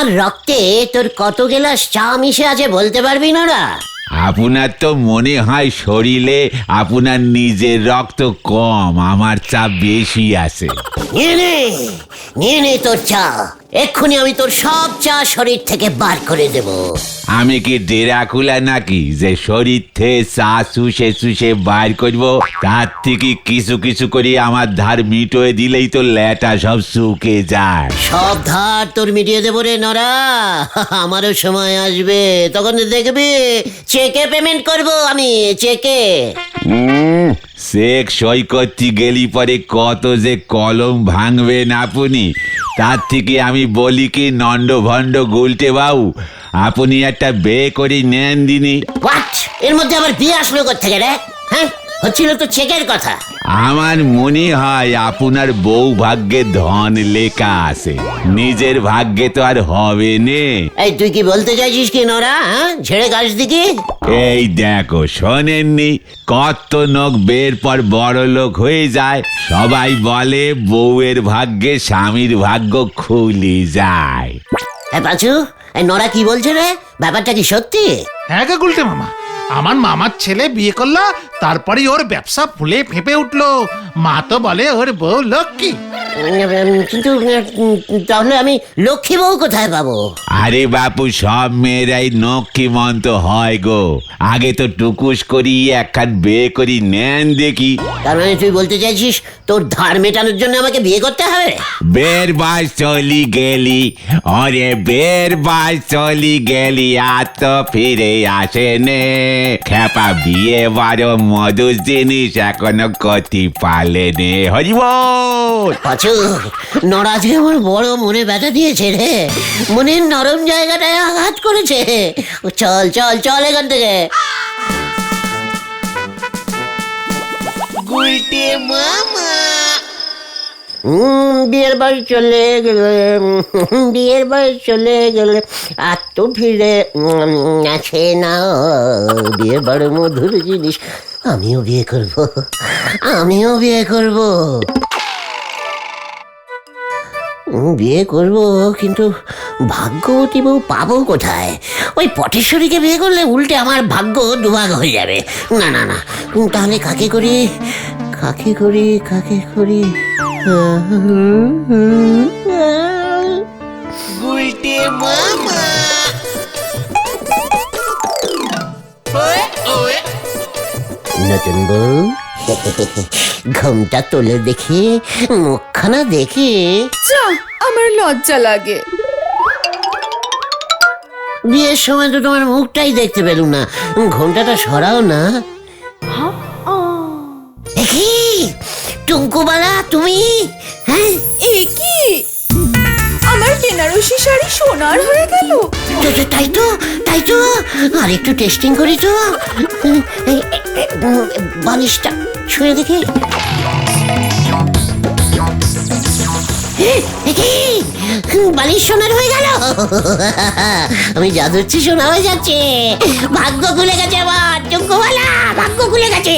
আমার রক্তে তোর কত গ্লাস চা মিশে আছে বলতে পারবি না? আপনার তো মনে হয় শরীরে আপনার নিজের রক্ত কম, আমার চাপ বেশি আছে। নিয়ে নে তোর চা, এক্ষুনি আমি তোর সব চা শরীর থেকে বার করে দেব। আমি কি ডেরাকুলা নাকি যে শরীর থেকে চা চুষে চুষে বার করবো? তার থেকে কিছু কিছু করে আমার ধার মিটোয় দিলেই তো ল্যাটা সব শুকে যায়। সব ধার তোর মিটিয়ে দেবো রে নরা, আমারও সময় আসবে, তখন দেখবি চেকে পেমেন্ট করব আমি, চেকে। চেক সই করতে গেলি পরে কত যে কলম ভাঙবেন আপনি। তার থেকে আমি বলি কি নন্ড ভণ্ড গুলটে বাবু, আপনি একটা বিয়ে করে নেন দিনি। হোয়াট? এর মধ্যে আবার বিয়ে আসলো কোত্থেকে রে? হ্যাঁ, হচ্ছিল তো চেকের কথা। আমার মনে হয় আপনার বউ ভাগ্যে ধন লেখা আছে, নিজের ভাগ্যে তো আর হবে নে। এই তুই কি বলতে চাইছিস কি নরা? হ্যাঁ, ঝেড়ে গাছ দিকে। এই দেখো, শোনেননি কত লোক বের পর বড় লোক হয়ে যায়? সবাই বলে বউয়ের ভাগ্যে স্বামীর ভাগ্য খুলে যায়। হ্যাঁ পাঁচু, এই নরা কি বলছে রে? ব্যাপারটা কি সত্যি? হ্যাঁ গো গুলটে মামা, আমার মামার ছেলে বিয়ে করলো, তারপরে ওর ব্যবসা ফুলে ফেঁপে উঠলো। মা তো বলে ওর বউ লক্ষ্মী। কিন্তু তাহলে আমি লক্ষ্মী বউ কোথায় পাবো? আরে বাপু, সব মেয়েরাই নক্ষীমন্ত হয় গো। আগে তো টুকুস করি একখান বিয়ে করি নেন দেখি। তার মানে তুই বলতে চাইছিস তোর ধার মেটানোর জন্য আমাকে বিয়ে করতে হবে? বের বাস চলি গেলি, অরে বের বাস চলি গেলি, আর তো ফিরে আসে নে। খেপা বিয়ে বারো মধুর জিনিস এখনো কতি পালে নে। হরিবল। পাঁচু, নরাজকে আমার বড় মনে ব্যথা দিয়েছে রে, মনের নরম জায়গাটায় আঘাত করেছে। চল চল চল এখান থেকে। বিয়ের বাড়ি চলে গেলে, বিয়ের বাড়ি চলে গেলে আর তো ফিরে আছে না। বিয়ে বড় মধুর জিনিস, আমিও বিয়ে করব, আমিও বিয়ে করব, বিয়ে করব। কিন্তু ভাগ্যবতী বউ পাবো কোথায়? ওই পটেশ্বরীকে বিয়ে করলে উল্টে আমার ভাগ্য দুভাগ হয়ে যাবে। না না না, তাহলে কাকে করি, কাকে করি, কাকে করি? নতুন বউ, ঘুমটা তোলে দেখি, মুখখানা দেখি। আমার লজ্জা লাগে। বিয়ের সময় তো তোমার মুখটাই দেখতে পেলুম না, ঘোমটাটা সরাও না। দেখি টুঙ্কুবালা, তুমি? হ্যাঁ, এ কি? আমার বেনারসি শাড়ি সোনার হয়ে গেল। তাই তো, তাই তো। আর একটু টেস্টিং করি তো, বালিশটা ছুঁয়ে দেখি। বালিশ সোনার হয়ে গেল, আমি জাদুচ্ছি, সোনা হয়ে যাচ্ছে। ভাগ্য খুলে গেছে আমার টুঙ্কুবালা, ভাগ্য খুলে গেছে।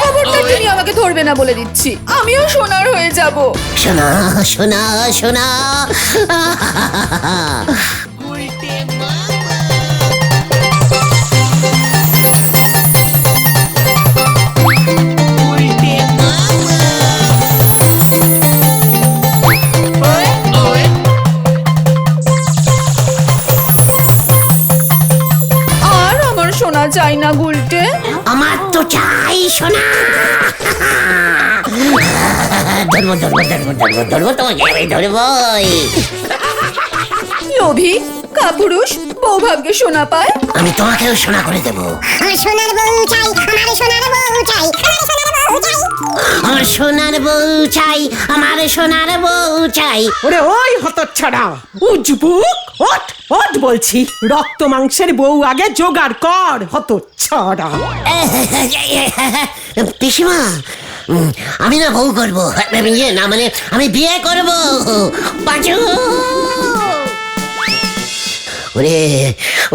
খবরদার তুমি আমাকে ধরবে না বলে দিচ্ছি, আমিও সোনার হয়ে যাব। সোনা সোনা সোনা। আর আমার সোনা চাই না গুলটে, আমার তো চাই সোনা। ধরবো ধরবো ধরবো ধরবো ধরবো, তোমাকে আমি ধরবই। লোভী কাপুরুষ বউ ভাগ্যে সোনা পায়। আমি তোমাকেও সোনা করে দেবো। আমার সোনার বউ চাই, আমার সোনার বউ চাই, আমার সোনার বউ চাই, আমার সোনার বউ চাই, আমার সোনার বউ চাই। ওরে ওই হতচ্ছাড়া উজবুক, ওঠ ওঠ বলছি, রক্ত মাংসের বউ আগে জোগাড় কর, হতচ্ছাড়া। পিসিমা, আমি না বউ করবো, না মানে আমি বিয়ে করবো। পাঁচু, ওরে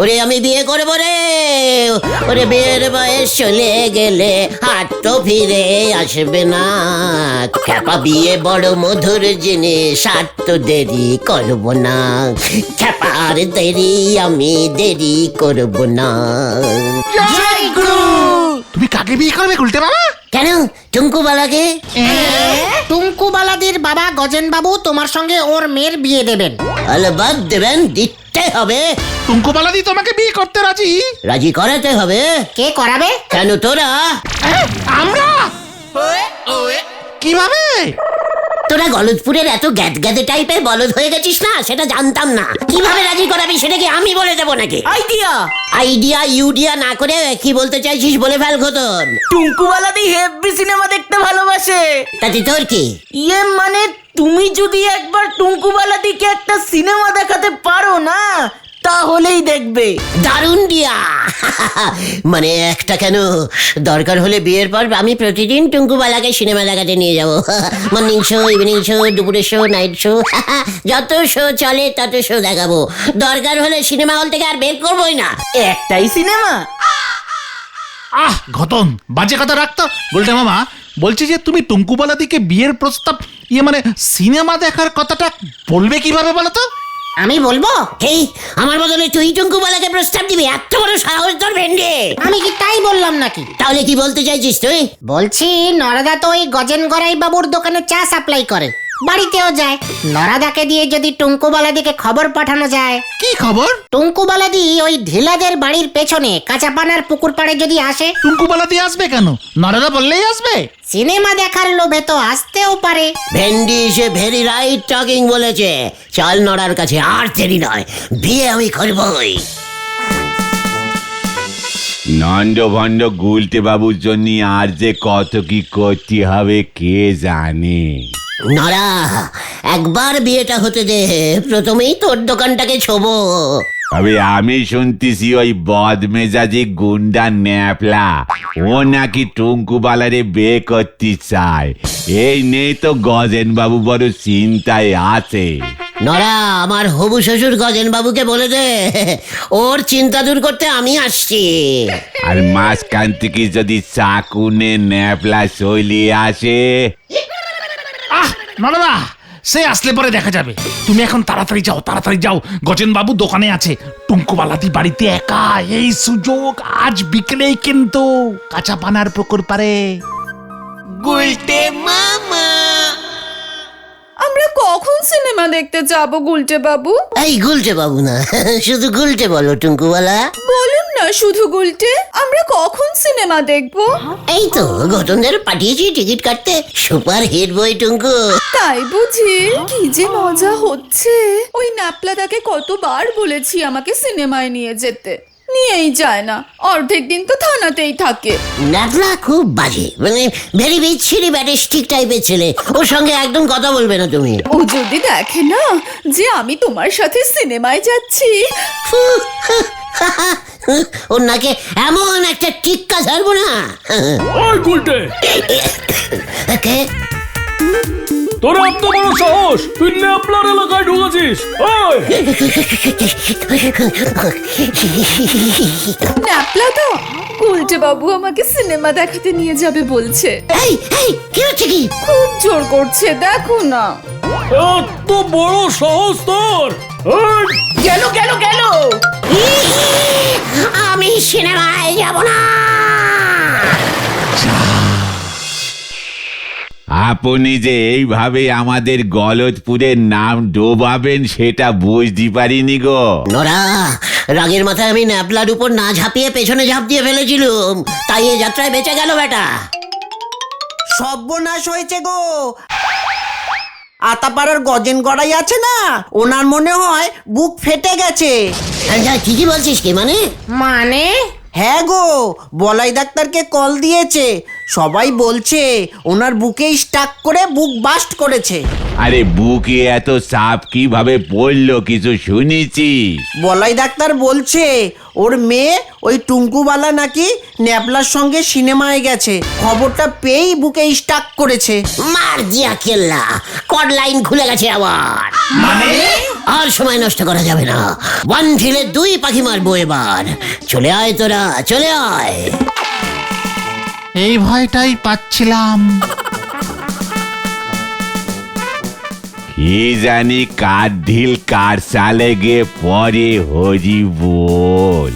ওরে আমি বিয়ে করবো রে, ওরে বিয়ের বয়স চলে গেলে আর তো ফিরে আসবে না। খ্যাপা বিয়ে বড় মধুর জিনিস, আর তো দেরি করবো না। খ্যাপার দেরি আমি দেরি করবো না। তুমি কাকে বিয়ে করবে উল্টে বাবা? কেন টুঙ্কুবালাকে? টুঙ্কুবালাদের বাবা গজেন বাবু তোমার সঙ্গে ওর মেয়ের বিয়ে দেবেন। আলবাদ দেবেন, দিতে হবে। টুঙ্কুবালাদি তোমাকে বিয়ে করতে রাজি? রাজি করাতে হবে। কে করাবে? কেন তোরা? আমরা কিভাবে? তোরা গলদপুরের এত গ্যাদগ্যাদে টাইপের বলদ হয়ে গেছিস না, সেটা জানতাম না। কিভাবে রাজি করাবি সেটা কি আমি বলে দেবো নাকি? আইডিয়া। আইডিয়া ইউডিয়া না করে কি বলতে চাইছিস বলে ফেল খোতন। টুঙ্কুবালাদি হেভি সিনেমা দেখতে ভালোবাসে। তাতে তোর কি? ইয়ে মানে তুমি যদি একবার টুঙ্কুবালাদিকে একটা সিনেমা দেখাতে পারো না, তাহলেই দেখবে। দারুণ দিয়া। মানে একটা কেন, দরকার হলে বিয়ের পর আমি প্রতিদিন টুঙ্কুবালাকে সিনেমা দেখাতে নিয়ে যাব। মর্নিং শো, ইভিনিং শো, দুপুরের শো, নাইট শো, যত শো চলে তত শো দেখাবো। দরকার হলে সিনেমা হল থেকে আর বের করবোই না। একটাই সিনেমা। ঘটন বাজে কথা রাখতো। বলতে মামা বলছি যে তুমি টুঙ্কুবালাদিকে বিয়ের প্রস্তাব মানে সিনেমা দেখার কথাটা বলবে কিভাবে বলো তো? আমি বলবো? এই আমার বদলে তুই টুঙ্কুবালাকে প্রস্তাব দিবি? এত বড় সাহস তোর ভেন্ডে! আমি কি তাই বললাম নাকি? তাহলে কি বলতে চাইছিস তুই? বলছি নরাদা তো ওই গজেন গড়াই বাবুর দোকানে চা সাপ্লাই করে, বাড়িতেও যায়। নরাদাকে দিয়ে যদি টুঙ্কুবালাদিকে খবর পাঠানো যায়। কি খবর? টুঙ্কুবালাদি ওই ঢিলাদের বাড়ির পেছনে কাঁচাপানার পুকুর পাড়ে যদি আসে। টুঙ্কুবালাদি আসবে কেন? নরাদা বললেই আসবে। সিনেমা দেখার লোভে তো আসতেও পারে। ভেন্ডি সে ভেরি রাইট টকিং বলেছে। চাল নড়ার কাছে আর দেরি নয়, বিয়ে আমি করবই। নন্দ ভণ্ড গুলটে বাবুর জন্য আর যে কত কি করতে হবে কে জানে। নড়া, একবার বিয়েটা হতে দে, প্রথমেই তোর দোকানটাকে ছোবো। তবে আমি শুনতেছি ওই বদমেজাজি গুন্ডা ন্যাপলা ও নাকি টুঙ্কুবালারে বিয়ে করতে চায়। এই নেই তো গজেন বাবু বড় চিন্তায় আছে। নড়া, আমার হবু শ্বশুর গজেন বাবুকে বলে দে, ওর চিন্তা দূর করতে আমি আসছি। আর মাঝখান থেকে যদি চাকুনে ন্যাপলা চলিয়ে আসে। নরাদা সে আসলে পরে দেখা যাবে। তুমি এখন তাড়াতাড়ি যাও, তাড়াতাড়ি যাও। গজেন বাবু দোকানে আছে, টুঙ্কুবালাদি বাড়িতে একা। এই সুযোগ আজ বিকেলেই কিন্তু কাঁচা পানার পুকুর পারে। আমরা কখন সিনেমা দেখতে যাব গুলটে বাবু? এই গুলটে বাবু না, শুধু গুলটে বলো টুঙ্কুবালা। বলুন না শুধু গুলটে, আমরা কখন সিনেমা দেখবো? এই তো গতনদের পাঠিয়েছি টিকিট কাটতে। সুপার হিট বই টুঙ্কু। তাই বুঝি? কি যে মজা হচ্ছে। ওই ন্যাপলাদাকে কতবার বলেছি আমাকে সিনেমায় নিয়ে যেতে, নিয়েই যায় না। অর্ধেক দিন তো থানাতেই থাকে। ন্যাপলা খুব বাজে, মানে ভেরি বিচ্ছিরি ব্যাটিস্টিক টাইপের ছেলে। ওর সঙ্গে একদম কথা বলবে না তুমি। ও যদি দেখে না যে আমি তোমার সাথে সিনেমায় যাচ্ছি। ওর নাকে এমন একটা টিক্কা ছাড়বো না। ওই গুলটে, কে? তোর এত বড় সাহস, তুই ন্যাপলার এলাকায় ঢুকেছিস? ওই ন্যাপলাদা, গুলটে বাবু আমাকে সিনেমা দেখাতে নিয়ে যাবে বলছে। এই এই কি হচ্ছে কি? খুব জোর করছে, দেখো না। এত বড় সাহস তোর! ওই, গেল গেল গেল। আমি সিনেমায় যাব না। আপনি যে এইভাবে আমাদের গলদপুরের নাম ডোবাবেন সেটা বুঝতে পারিনি গো। নরা, রাগের মাথায় আমি ন্যাপলার উপর না ঝাঁপিয়ে পেছনে ঝাঁপ দিয়ে ফেলেছিলুম, তাই এই যাত্রায় বেঁচে গেল বেটা। সর্বনাশ হয়েছে গো। আতাপাড়ার গজেন গড়াই আছে না, ওনার মনে হয় বুক ফেটে গেছে। ঠিকই বলছিস কি? মানে মানে হ্যাঁ গো, বলাই ডাক্তারকে কল দিয়েছে। সবাই বলছে ওনার বুকে স্টাক করে বুক বাস্ট করেছে। আরে বুকে এত চাপ কিভাবে পড়লো কিছু শুনেছি? বলাই ডাক্তার বলছে ওর মেয়ে ওই টুঙ্কুবালা নাকি ন্যাপলার সঙ্গে সিনেমায় গেছে, খবরটা পেয়েই বুকে স্টাক করেছে। মার জিয়া কেল্লা, কড লাইন খুলে গেছে আবার। আর সময় নষ্ট করা যাবে না, ওয়ান ঢিলে 2 পাখি মারবো এবার। চলে আয় তোরা, চলে আয়। এই ভয়টাই পাচ্ছিলাম। কি জানি কার ঢিল কার সালে গিয়ে পরে হরি বল।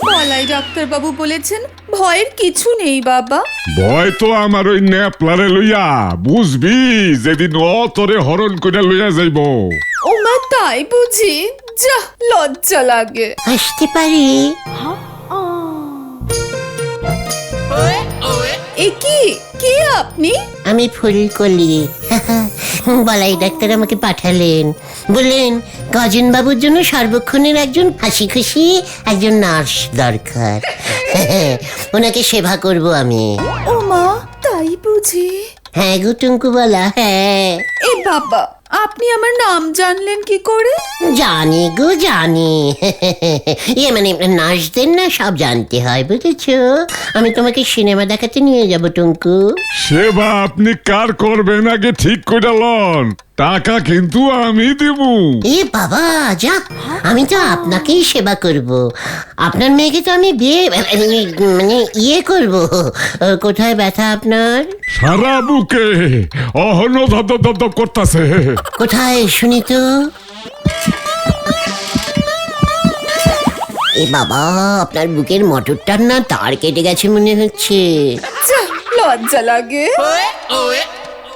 বলাই ডাক্তারবাবু বলেছেন ভয়ের কিছু নেই বাবা। ভয় তো আমার ওই ন্যাপলারে লইয়া, বুঝবি যেদিন ও তোরে হরণ করে লইয়া যাইব। ও মা, তাই বুঝি? যা, লজ্জা লাগে। আসতে পারি? এ কি, কে আপনি? আমি ফুলকলি। বলাই ডাক্তার আমাকে পাঠালেন, বললেন গজেন বাবুর জন্য সর্বক্ষণের একজন হাসি খুশি একজন নার্স দরকার। ওনাকে সেবা করব আমি। ও মা, তাই বুঝি? হ্যাঁ গো টুঙ্কুবালা, হ্যাঁ। এ বাবা, আপনি আমার নাম জানলেন কি করে? জানি গো জানি। মানে নার্সদের না সব জানতে হয়, বুঝেছো? আমি তোমাকে সিনেমা দেখাতে নিয়ে যাব টুঙ্কু। সেবা আপনি কার করবেন আগে ঠিক করে লন, টাকা কিন্তু আমি দিব। এ বাবা, যা, আমি তো আপনাকেই সেবা করব। আপনার মেয়েকে তো আমি বিয়ে মানে ইয়ে করব। কোথায় ব্যথা আপনার? সারা বুকে অহন ধদ করতেছে। কোথায় শুনি তো? এ বাবা, আপনার বুকের মোটরটার না তার কেটে গেছে মনে হচ্ছে। যা, লজ্জা লাগে।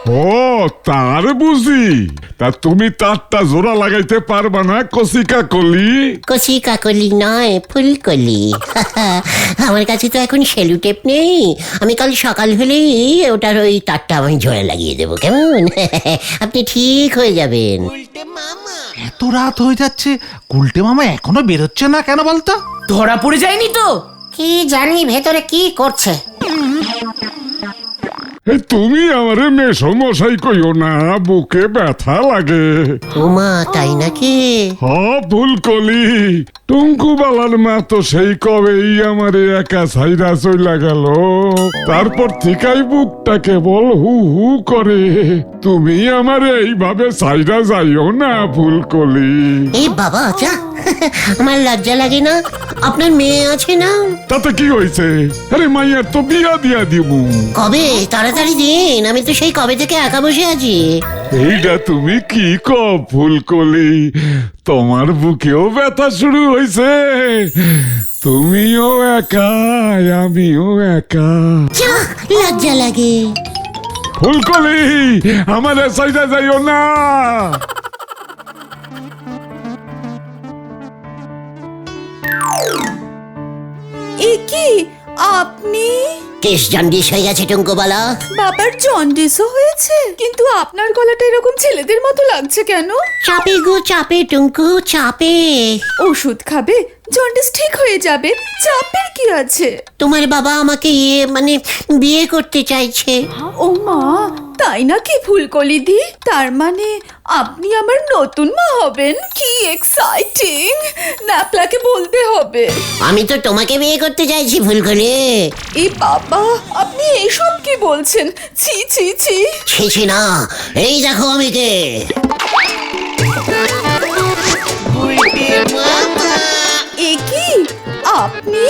ও তার বুঝি? তা তুমি তারটা জোড়া লাগাইতে পারবা না কসিকা কলি? কচি কাকলি নয়, ফুলকলি। আমার কাছে তো এখন সেলুটেপ নেই। আমি কাল সকাল হলেই ওটার ওই তারটা আমি জোড়া লাগিয়ে দেবো, কেমন? আপনি ঠিক হয়ে যাবেন। এত রাত হয়ে যাচ্ছে, গুলটে মামা এখনো বেরোচ্ছে না কেন বলতো? ধরা পড়ে যায়নি তো? কি জানি ভেতরে কি করছে। তুমি আমারে মেশো মশাই কইও না, বুকে ব্যথা লাগে। ওমা, তাই নাকি? হ ফুলকলি, টুঙ্কুবালার মা তো সেই কবেই আমারে একা ছাইরা চইলা গেল। তারপর থেকেই বুকটা কেবল হু হু করে। তুমি আমারে এইভাবে ছাইরা যাইও না ফুলকলি। এই বাবা, যা। আমার লজ্জা লাগে না? আপনার মেয়ে আছে না? তাতে কি হয়েছে? আরে মাইয়ার তো বিয়া দিয়া দিবু। কবে? তাড়াতাড়ি দিন, আমি তো সেই কবে থেকে একা বসে আছি। এইটা তুমি কি কও ফুলকলি? তোমার বুকেও ব্যথা শুরু হয়েছে? তুমিও একা, আমিও একা। যা, লজ্জা লাগে। ফুলকলি, আমাদের সাইডে যাইও না। এ কি, আপনি? কেশ জন্ডিস হয়ে গেছে টুঙ্কুবালা। বাবার জন্ডিসও হয়েছে? কিন্তু আপনার গলাটা এরকম ছেলেদের মতো লাগছে কেন? চাপে গো চাপে টুঙ্কু, চাপে। ওষুধ খাবে, জন্ডিস ঠিক হয়ে যাবে। চাপের কি আছে? তোমার বাবা আমাকে মানে বিয়ে করতে চাইছে। ও মা, তাই নাকি ফুলকলি দি? তার মানে আপনি আমার নতুন মা হবেন? কি এক্সাইটিং! ন্যাপলাকে বলতে হবে। আমি তো তোমাকে বিয়ে করতে চাইছি ফুলকলি। এই বাবা, আপনি এইসব কি বলছেন? ছি ছি ছি। ছি না, এই দেখো আমি কে। এ কি, আপনি?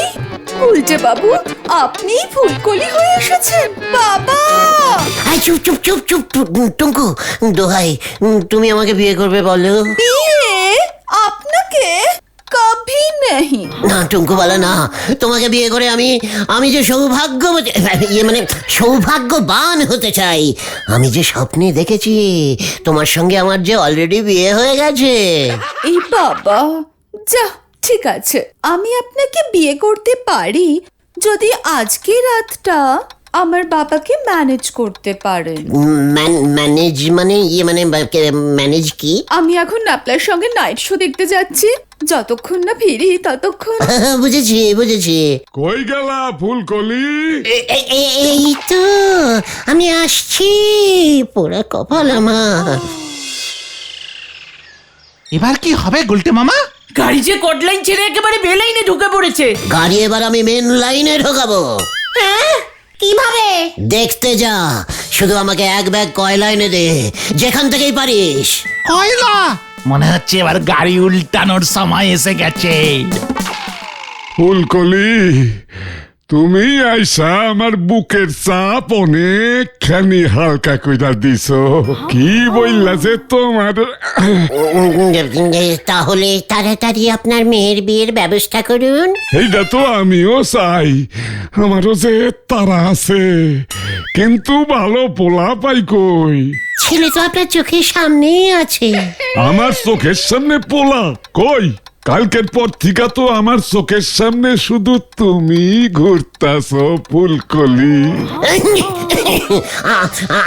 উল্টে বাবু, আপনি ফুলকলি হয়ে এসেছেন? বাবা! আই চুপ চুপ চুপ চুপ টুঙ্কু, দোহাই, তুমি আমাকে বিয়ে করবে বলো? বিয়ে? আপনাকে? কভি নেহি। না টুঙ্কুবালা, না। তোমাকে বিয়ে করে আমি যে মানে সৌভাগ্যবান হতে চাই। আমি যে স্বপ্নে দেখেছি তোমার সঙ্গে আমার যে অলরেডি বিয়ে হয়ে গেছে। এই বাবা, যা, ঠিক আছে, আমি আপনাকে বিয়ে করতে পারি যদি আজকে রাতটা আমার বাবাকে ম্যানেজ করতে পারেন। ম্যানেজ মানে ম্যানেজ কি? আমি এখন আপনার সঙ্গে নাইট শো দেখতে যাচ্ছি, যতক্ষণ না ফিরি ততক্ষণ। বুঝেছি বুঝেছি। কই গেলা ফুলকলি? এই তো আমি আসছি, পোড়া কপাল আমার। এবার কি হবে গুলটে মামা? গাড়ি যে কোট লাইন ছেড়ে একেবারে বে লাইনে ঢুকে পড়েছে। গাড়ি এবার আমি মেন লাইনে ঢোকাবো। হ্যাঁ কিভাবে? দেখতে যা, শুধু আমাকে এক ব্যাগ কয়লা এনে দে, যেখান থেকেই পারিস। কয়লা? মনে হচ্ছে এবার গাড়ি উল্টানোর সময় এসে গেছে। ফুলকলি, তুমি আইসা আমার বুকের চাপ অনেকখানি হালকা কইরা দিছো। কি বললা যে তোমার? তাহলে তাড়াতাড়ি আপনার মেয়ের বিয়ের ব্যবস্থা করুন। এইটা তো আমিও চাই, আমারও যে তারা আছে, কিন্তু ভালো পোলা পাই কই? ছেলে তো আপনার চোখের সামনেই আছে। আমার চোখের সামনে পোলা কই? কালকের পর থেকে তো আমার চোখের সামনে শুধু তুমি ঘুরতাছো ফুলকলি।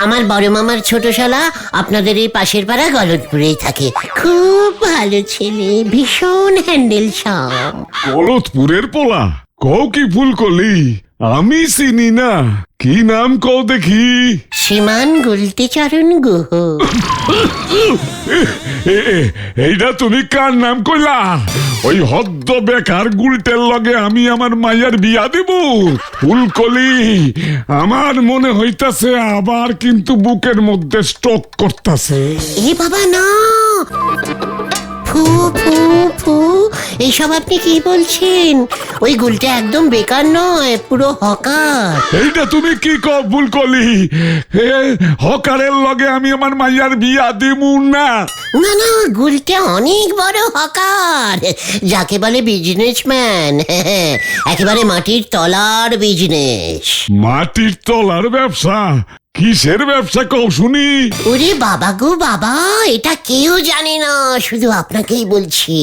আমার বড় মামার ছোট শালা আপনাদের এই পাশের পাড়া গলতপুরেই থাকে। খুব ভালো ছেলে, ভীষণ হ্যান্ডেল সব। গলতপুরের পোলা? কও কি ফুলকলি? আমি চিনি না। কি নাম কও দেখি? শ্রীমান গুলটিচরণ গুহ। এইটা তুমি কার নাম কইলা? ওই হদ্দ বেকার গুলটের লগে আমি আমার মায়ের বিয়া দিব? ফুলকলি, আমার মনে হইতাছে আবার কিন্তু বুকের মধ্যে স্ট্রোক করতেছে। এ বাবা না, ফু ফু ফু, এইসব আপনি কি বলছেন? ওই গুলটা একদম বেকার নয়, পুরো হকার। এইটা তুমি কি কও ফুলকলি? হকারের লগে আমি আমার মাইয়ার বিয়া দিমু না। না না, গুলটা অনেক বড় হকার, যাকে বলে বিজনেসম্যান। একেবারে মাটির তলার বিজনেস। মাটির তলার ব্যবসা? কিসের ব্যবসা কও শুনি? ওরে বাবা গো বাবা, এটা কেউ জানে না, শুধু আপনাকেই বলছি।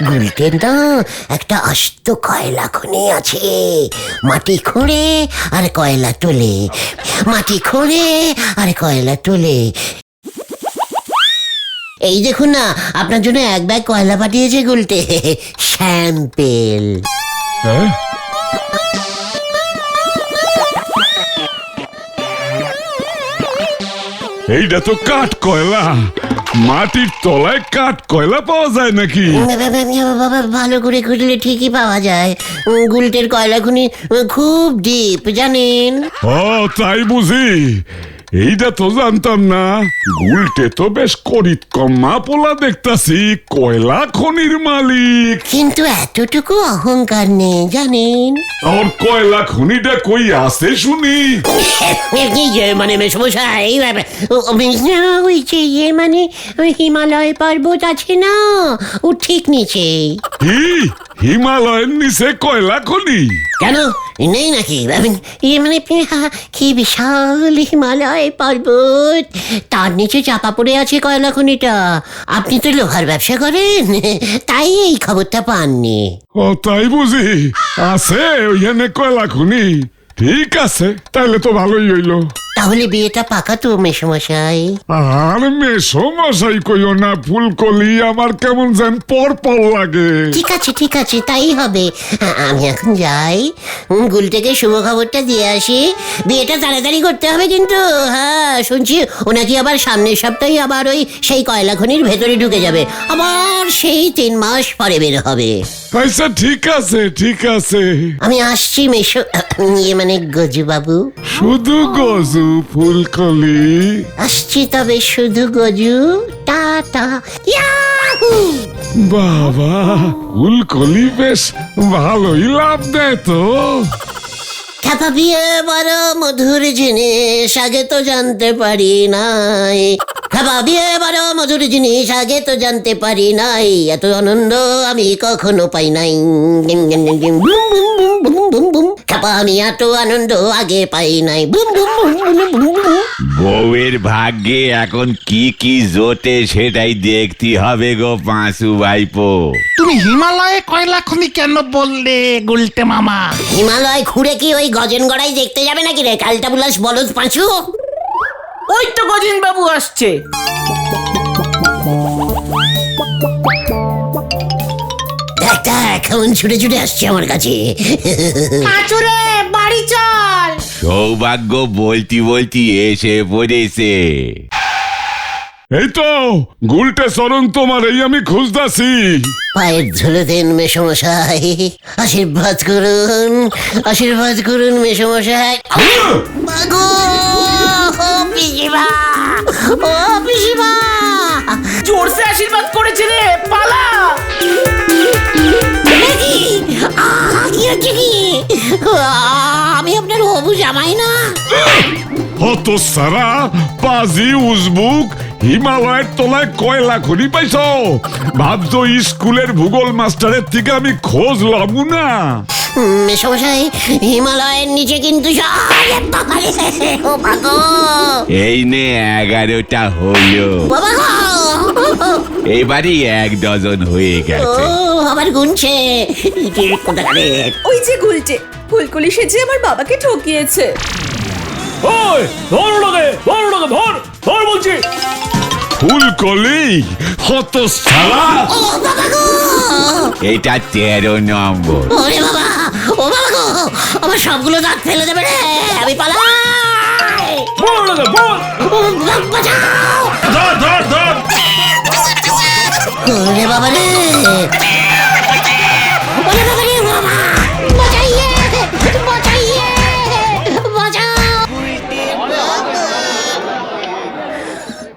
গুলটের না একটা আস্ত কয়লা খনি আছে। মাটি খোঁড়ে আর কয়লা তোলে, মাটি খোঁড়ে আর কয়লা তোলে। এই দেখুন না, আপনার জন্য এক ব্যাগ কয়লা পাঠিয়েছে গুলটে, স্যাম্পেল। হ্যাঁ? এইটা তো কাঠ কয়লা। মাটির তলায় কাঠ কয়লা পাওয়া যায় নাকি? বাবা, ভালো করে খুঁজলে ঠিকই পাওয়া যায়। গুলটের কয়লা খনি খুব ডিপ, জানেন? ও তাই বুঝি? এইটা তো জানতাম না। গুলটে তো বেশ করিত কম্মা পোলা দেখতাছি, কয়লা খনির মালিক। কিন্তু এতটুকু অহংকার নেই, জানেন? ওর কয়লা খনিটা কই আছে শুনি? মানে মেসমশাই, ওই যে মানে হিমালয় পর্বত আছে না, ও ঠিক নিচে। কি হিমালয়ের নিচে কয়লা খনি? কেন নেই নাকি? মানে কি বিশাল হিমালয় পর্বত, তার নিচে চাপা পড়ে আছে কয়লা খনিটা। আপনি তো লোহার ব্যবসা করেন, তাই এই খবরটা পাননি। ও তাই বুঝি? আছে ওইখানে কয়লা খনি? ঠিক আছে, তাহলে তো ভালোই হইলো। তাহলে বিয়েটা পাকা তো মেসমশাই? আর মেসো মশাই কইও না ফুলকলি, আমার কেমন যেন পর লাগে। ঠিক আছে, তাই হবে। আমি এখন যাই, গুলটেকে শুভ খবরটা দিয়ে আসি। বিয়েটা তাড়াতাড়ি করতে হবে কিন্তু। হ্যাঁ, শুনছি ওনাকে আবার সামনের সপ্তাহে আবার ওই সেই কয়লা খনির ভেতরে ঢুকে যাবে, আবার সেই 3 মাস পরে বের হবে। আচ্ছা ঠিক আছে। আমি আসছি মেশো, মানে গজু বাবু। শুধু গজু ফুলকলি? আসছি তবে শুধু গজু, টাটা। ইয়াহু! বাবা, ফুলকলি বেশ ভালোই লাভ দেয় তো। খ্যাপা বিয়ে বড় মধুর জিনিস, আগে তো জানতে পারি নাই। খ্যাপা বিয়ে বড় মধুর জিনিস, আগে তো জানতে পারি নাই। এত আনন্দ আমি কখনো পাই নাই। খ্যাপা, আমি এত আনন্দ আগে পাই নাই। বউয়ের ভাগ্যে এখন কি কি জোটে সেটাই দেখতে হবে গো পাঁচু ভাইপো। তুমি হিমালয়ে কয়লা খনি কেন বললে গুলটে মামা? হিমালয় খুঁড়ে কি ওই গজেন গড়াই দেখতে যাবে নাকি রে কালটা বুলাস বলদ পাঁচু? ওই তো গজেন বাবু আসছে। দেখ কেমন ছুটে ছুটে আসছে আমার কাছে। পাঁচুরে বাড়ি চল। সৌভাগ্য বলতি এসে পড়েছে। এই তো গুলটে চরণ তোমার এই আমি খুঁজতাছি। পায়ের ধুলে দেন মেসমশাই, আশীর্বাদ করুন, আশীর্বাদ করুন মেসমশাই। মাগো, ও পিসিমা, ও পিসিমা। জোরসে আশীর্বাদ করেছে রে, পালা। কি হচ্ছে কি? আমি আপনার হবু জামাই না? হত সারা পাজি উজবুক হিমালয়ের তলায় কয়লা খনি পাইছ? ভাবছো স্কুলের ভূগোল মাস্টারের থেকে আমি খোঁজ লব না? মেসমশাই, হিমালয়ের নিচে কিন্তু ও মাগো, এই নে 11টা হলো, বাবা গো। এবারই 1 ডজন হয়ে ও গেছে। আবার গুনছে কোথাকারে। ওই যে গুলটে ফুলকুলি সেজে আমার বাবাকে ঠকিয়েছে। ওই ধর ওটাকে, ধর ওটাকে, ধর ধর বলছি। ফুলকলি হত সারা। এটা 13 নম্বর। ওরে বাবা, ও বাবা গো, আমার সবগুলো দাঁত ফেলে দেবে রে, আমি পালাই। বল ওটাকে, বল। ও, বাঁচাও। ধর ধর ধর। ওরে বাবা রে, ওরে বাবা রে, বাবা বাঁচাইয়ে, বাঁচাইয়ে, বাঁচাও।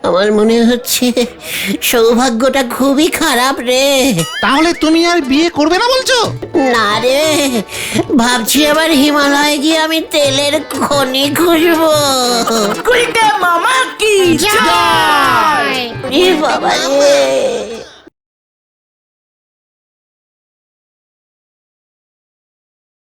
আমার মনে হচ্ছে সৌভাগ্যটা খুবই খারাপ রে। তাহলে তুমি আর বিয়ে করবে না বলছো? না রে, ভাবছি আবার হিমালয়ে গিয়ে আমি তেলের খনি খুঁজবো। গুলটে মামা কি জয়। এ বাবা রে।